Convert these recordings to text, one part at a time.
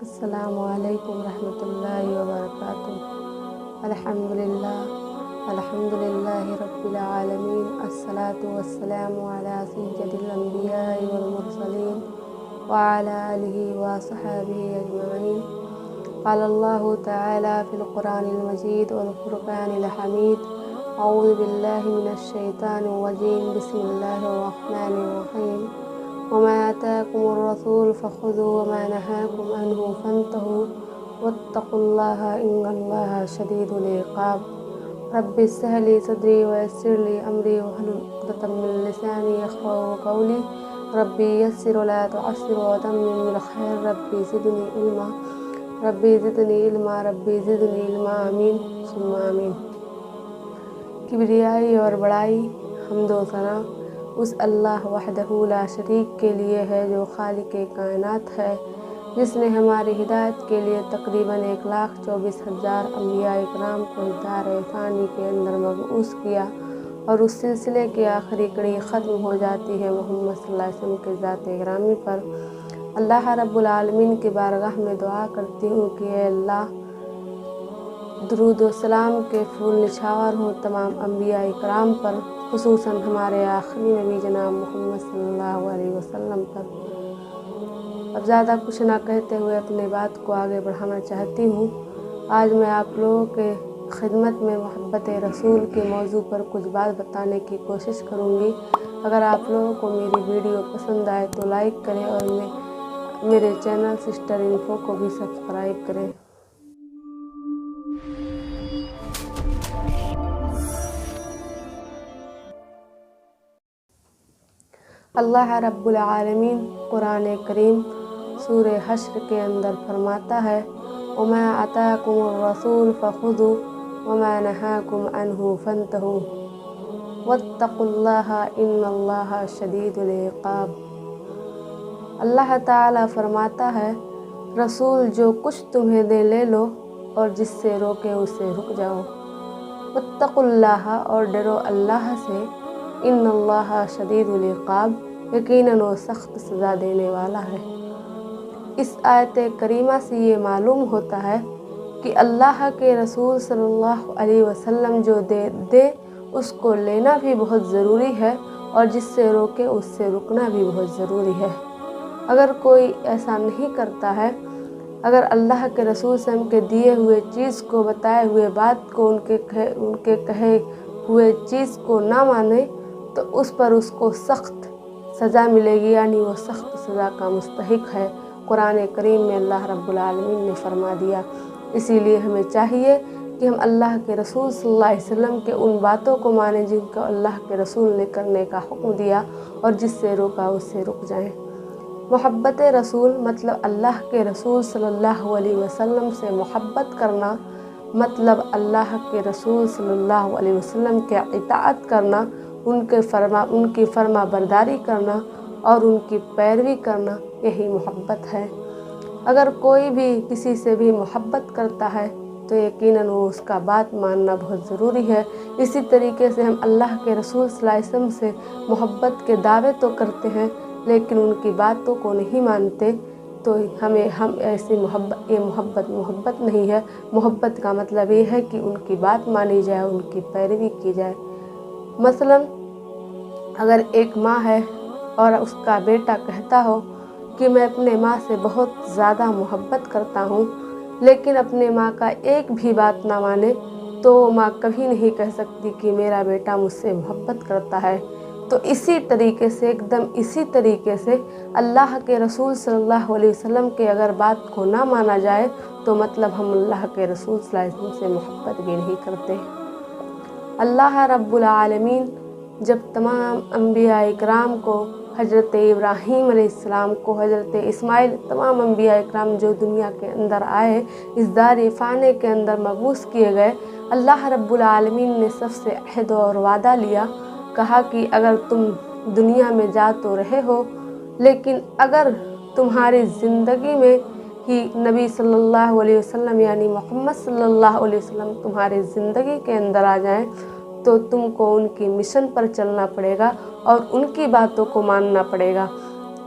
السلام علیکم ورحمۃ اللہ وبرکاتہ۔ الحمدللہ رب العالمین، الصلاۃ والسلام علی سید الانبیاء والمرسلین وعلی آلہ وصحبہ اجمعین۔ قال اللہ تعالی فی القرآن المجید والفرقان الحمید، اعوذ باللہ من الشیطان الرجیم، بسم اللہ الرحمن الرحیم۔ وما آتاکم الرسول فخذوه وما نهاکم عنه فانتهوا واتقوا اللہ ان اللہ شدید العقاب۔ رب اشرح لي صدری ویسر لي امری واحلل عقدۃ من لسانی یفقہوا قولی۔ ربی یسر ولا تعسر وتمم بالخیر، ربی زدنی علما ربی زدنی علما ربی زدنی علما، آمین ثم آمین۔ کبریائی اور بڑائی، حمد و ثنا اس اللہ وحدہ لا شریک کے لیے ہے جو خالق کائنات ہے، جس نے ہماری ہدایت کے لیے تقریباً 1,24,000 انبیاء اکرام کو دار ثانی کے اندر مبعوث کیا، اور اس سلسلے کی آخری کڑی ختم ہو جاتی ہے محمد صلی اللہ علیہ وسلم کے ذات گرامی پر۔ اللہ رب العالمین کی بارگاہ میں دعا کرتی ہوں کہ اے اللہ، درود و سلام کے پھول نچھاور ہوں تمام انبیاء اکرام پر، خصوصاً ہمارے آخری نبی جناب محمد صلی اللہ علیہ وسلم پر۔ اب زیادہ کچھ نہ کہتے ہوئے اپنے بات کو آگے بڑھانا چاہتی ہوں۔ آج میں آپ لوگوں کے خدمت میں محبت رسول کے موضوع پر کچھ بات بتانے کی کوشش کروں گی۔ اگر آپ لوگوں کو میری ویڈیو پسند آئے تو لائک کریں اور میرے چینل سسٹر انفو کو بھی سبسکرائب کریں۔ اللہ رب العالمین قرآن کریم سورہ حشر کے اندر فرماتا ہے، وَمَا آتَاكُمُ الرَّسُولُ فَخُذُوهُ وَمَا نَهَاكُمْ عَنْهُ فَانْتَهُوا وَاتَّقُوا اللَّهَ إِنَّ اللَّهَ شَدِيدُ الْعِقَابِ۔ اللہ تعالیٰ فرماتا ہے، رسول جو کچھ تمہیں دے لے لو، اور جس سے روکے اس سے رک جاؤ۔ وَاتَّقُوا اللَّهَ اور ڈرو اللہ سے، ان اللہ شدید العقاب، یقیناً وہ سخت سزا دینے والا ہے۔ اس آیت کریمہ سے یہ معلوم ہوتا ہے کہ اللہ کے رسول صلی اللہ علیہ وسلم جو دے اس کو لینا بھی بہت ضروری ہے، اور جس سے روکے اس سے رکنا بھی بہت ضروری ہے۔ اگر کوئی ایسا نہیں کرتا ہے، اگر اللہ کے رسول صلی اللہ علیہ وسلم کے دیے ہوئے چیز کو، بتائے ہوئے بات کو، ان کے کہے ہوئے چیز کو نہ مانے، تو اس پر اس کو سخت سزا ملے گی، یعنی وہ سخت سزا کا مستحق ہے۔ قرآن کریم میں اللہ رب العالمین نے فرما دیا۔ اسی لیے ہمیں چاہیے کہ ہم اللہ کے رسول صلی اللہ علیہ وسلم کے ان باتوں کو مانیں جن کو اللہ کے رسول نے کرنے کا حکم دیا، اور جس سے روکا اس سے رک جائیں۔ محبت رسول مطلب اللہ کے رسول صلی اللہ علیہ وسلم سے محبت کرنا، مطلب اللہ کے رسول صلی اللہ علیہ وسلم کے اطاعت کرنا، ان کی فرما برداری کرنا اور ان کی پیروی کرنا، یہی محبت ہے۔ اگر کوئی بھی کسی سے بھی محبت کرتا ہے تو یقیناً وہ اس کا بات ماننا بہت ضروری ہے۔ اسی طریقے سے ہم اللہ کے رسول صلی اللہ علیہ وسلم سے محبت کے دعوے تو کرتے ہیں، لیکن ان کی باتوں کو نہیں مانتے، تو ہم ایسی محبت نہیں ہے۔ محبت کا مطلب یہ ہے کہ ان کی بات مانی جائے، ان کی پیروی کی جائے۔ مثلاً اگر ایک ماں ہے اور اس کا بیٹا کہتا ہو کہ میں اپنے ماں سے بہت زیادہ محبت کرتا ہوں، لیکن اپنے ماں کا ایک بھی بات نہ مانے، تو وہ ماں کبھی نہیں کہہ سکتی کہ میرا بیٹا مجھ سے محبت کرتا ہے۔ تو اسی طریقے سے، ایک دم اسی طریقے سے اللہ کے رسول صلی اللہ علیہ وسلم کے اگر بات کو نہ مانا جائے تو مطلب ہم اللہ کے رسول صلی اللہ علیہ وسلم سے محبت بھی نہیں کرتے۔ اللہ رب العالمین جب تمام انبیاء اکرام کو، حضرت ابراہیم علیہ السلام کو، حضرت اسماعیل، تمام انبیاء اکرام جو دنیا کے اندر آئے، اس دار فانی کے اندر مبعوث کیے گئے، اللہ رب العالمین نے سب سے عہد اور وعدہ لیا، کہا کہ اگر تم دنیا میں جا تو رہے ہو، لیکن اگر تمہاری زندگی میں ہی نبی صلی اللہ علیہ وسلم یعنی محمد صلی اللہ علیہ وسلم تمہاری زندگی کے اندر آ جائیں تو تم کو ان کی مشن پر چلنا پڑے گا اور ان کی باتوں کو ماننا پڑے گا۔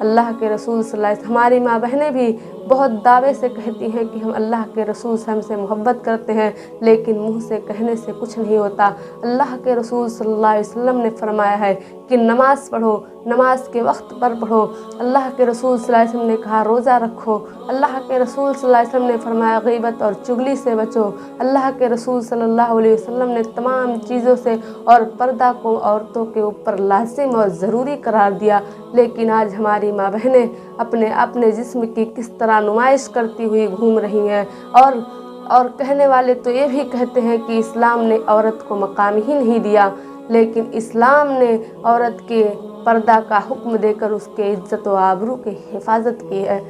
اللہ کے رسول صلی اللہ علیہ وسلم، ہماری ماں بہنیں بھی بہت دعوے سے کہتی ہیں کہ ہم اللہ کے رسول سے ہم سے محبت کرتے ہیں، لیکن منہ سے کہنے سے کچھ نہیں ہوتا۔ اللہ کے رسول صلی اللہ علیہ وسلم نے فرمایا ہے کہ نماز پڑھو، نماز کے وقت پر پڑھو۔ اللہ کے رسول صلی اللہ علیہ وسلم نے کہا روزہ رکھو۔ اللہ کے رسول صلی اللہ علیہ وسلم نے فرمایا غیبت اور چغلی سے بچو۔ اللہ کے رسول صلی اللہ علیہ وسلم نے تمام چیزوں سے اور پردہ کو عورتوں کے اوپر لازم اور ضروری قرار دیا، لیکن آج ہماری ماں بہنیں اپنے جسم کی کس طرح نمائش کرتی ہوئی گھوم رہی ہیں، اور کہنے والے تو یہ بھی کہتے ہیں کہ اسلام نے عورت کو مقام ہی نہیں دیا، لیکن اسلام نے عورت کے پردہ کا حکم دے کر اس کے عزت و آبرو کی حفاظت کی ہے۔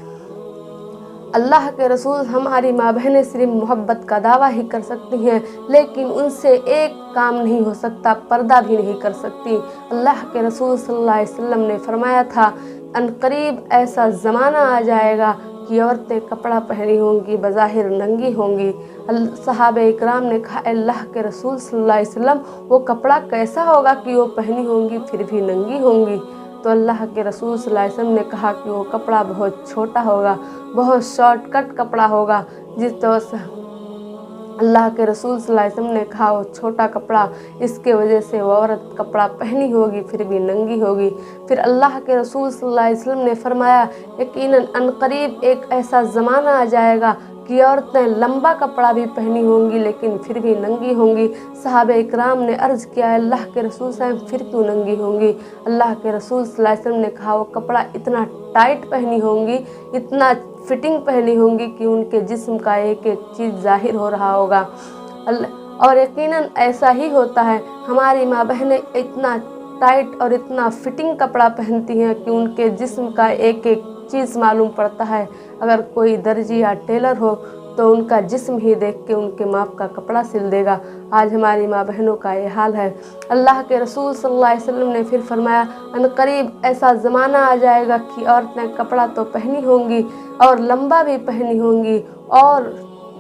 اللہ کے رسول ہماری ماں بہنیں صرف محبت کا دعویٰ ہی کر سکتی ہیں، لیکن ان سے ایک کام نہیں ہو سکتا، پردہ بھی نہیں کر سکتی۔ اللہ کے رسول صلی اللہ علیہ وسلم نے فرمایا تھا عنقریب ایسا زمانہ آ جائے گا کہ عورتیں کپڑا پہنی ہوں گی، بظاہر ننگی ہوں گی۔ صحابہ اکرام نے کہا اللہ کے رسول صلی اللہ علیہ وسلم وہ کپڑا کیسا ہوگا کہ وہ پہنی ہوں گی پھر بھی ننگی ہوں گی؟ تو اللہ کے رسول صلی اللہ علیہ وسلم نے کہا کہ وہ کپڑا بہت چھوٹا ہوگا، بہت شارٹ کٹ کپڑا ہوگا، جس طرح سے اللہ کے رسول صلی اللہ علیہ وسلم نے کہا وہ چھوٹا کپڑا، اس کے وجہ سے وہ عورت کپڑا پہنی ہوگی پھر بھی ننگی ہوگی۔ پھر اللہ کے رسول صلی اللہ علیہ وسلم نے فرمایا یقیناً عنقریب ایک ایسا زمانہ آ جائے گا کہ عورتیں لمبا کپڑا بھی پہنی ہوں گی لیکن پھر بھی ننگی ہوں گی۔ صحابہ اکرام نے عرض کیا اللہ کے رسول صلی اللہ علیہ وسلم پھر کیوں ننگی ہوں گی؟ اللہ کے رسول صلی اللہ علیہ وسلم نے کہا وہ کپڑا اتنا ٹائٹ پہنی ہوں گی، اتنا فٹنگ پہنی ہوں گی کہ ان کے جسم کا ایک ایک چیز ظاہر ہو رہا ہوگا۔ اور یقیناً ایسا ہی ہوتا ہے، ہماری ماں بہنیں اتنا ٹائٹ اور اتنا فٹنگ کپڑا پہنتی ہیں کہ ان کے جسم کا ایک ایک چیز معلوم پڑتا ہے۔ اگر کوئی درجی یا ٹیلر ہو تو ان کا جسم ہی دیکھ کے ان کے ماپ کا کپڑا سل دے گا۔ آج ہماری ماں بہنوں کا یہ حال ہے۔ اللہ کے رسول صلی اللہ علیہ وسلم نے پھر فرمایا عنقریب ایسا زمانہ آ جائے گا کہ عورتیں کپڑا تو پہنی ہوں گی اور لمبا بھی پہنی ہوں گی اور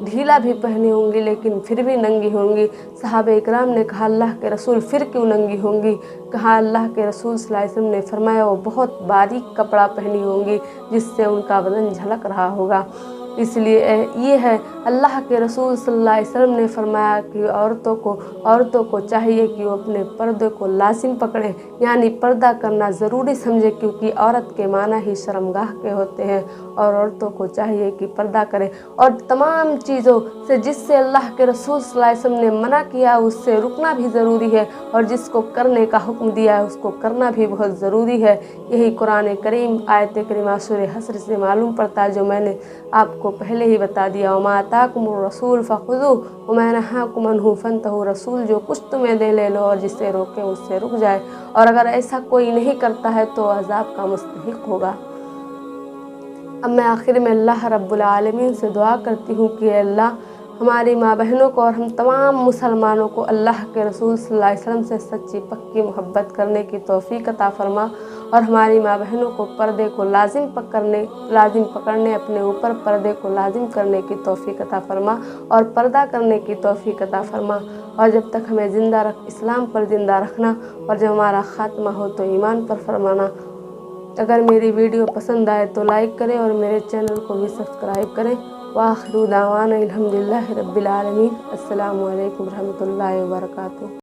ڈھیلا بھی پہنی ہوں گی لیکن پھر بھی ننگی ہوں گی۔ صحابہ اکرام نے کہا اللہ کے رسول پھر کیوں ننگی ہوں گی؟ کہا اللہ کے رسول صلی اللہ علیہ وسلم نے فرمایا وہ بہت باریک کپڑا پہنی ہوں گی جس سے ان کا بدن جھلک رہا ہوگا۔ اس لیے یہ ہے اللہ کے رسول صلی اللہ علیہ وسلم نے فرمایا کہ عورتوں کو چاہیے کہ وہ اپنے پردے کو لازم پکڑیں، یعنی پردہ کرنا ضروری سمجھے، کیونکہ عورت کے معنی ہی شرمگاہ کے ہوتے ہیں، اور عورتوں کو چاہیے کہ پردہ کریں اور تمام چیزوں سے جس سے اللہ کے رسول صلی اللہ علیہ وسلم نے منع کیا اس سے رکنا بھی ضروری ہے، اور جس کو کرنے کا حکم دیا ہے اس کو کرنا بھی بہت ضروری ہے۔ یہی قرآن کریم آیت کریمہ سورہ حشر سے معلوم پڑتا ہے جو میں نے آپ کو پہلے ہی بتا دیا۔ وما آتاکم الرسول فخذوہ وما نہاکم عنہ فانتہوا، رسول جو کچھ تمہیں دے لے لو اور جس سے روکے اس سے رک جائے، اور اگر ایسا کوئی نہیں کرتا ہے تو عذاب کا مستحق ہوگا۔ اب میں آخر میں اللہ رب العالمین سے دعا کرتی ہوں کہ اے اللہ ہماری ماں بہنوں کو اور ہم تمام مسلمانوں کو اللہ کے رسول صلی اللہ علیہ وسلم سے سچی پکی محبت کرنے کی توفیق عطا فرما، اور ہماری ماں بہنوں کو پردے کو لازم پکڑنے اپنے اوپر پردے کو لازم کرنے کی توفیق عطا فرما اور پردہ کرنے کی توفیق عطا فرما، اور جب تک ہمیں زندہ اسلام پر زندہ رکھنا، اور جب ہمارا خاتمہ ہو تو ایمان پر فرمانا۔ اگر میری ویڈیو پسند آئے تو لائک کریں اور میرے چینل کو بھی سبسکرائب کریں۔ وآخر دعوانا الحمدللہ رب العالمین۔ السلام علیکم ورحمۃ اللہ وبرکاتہ۔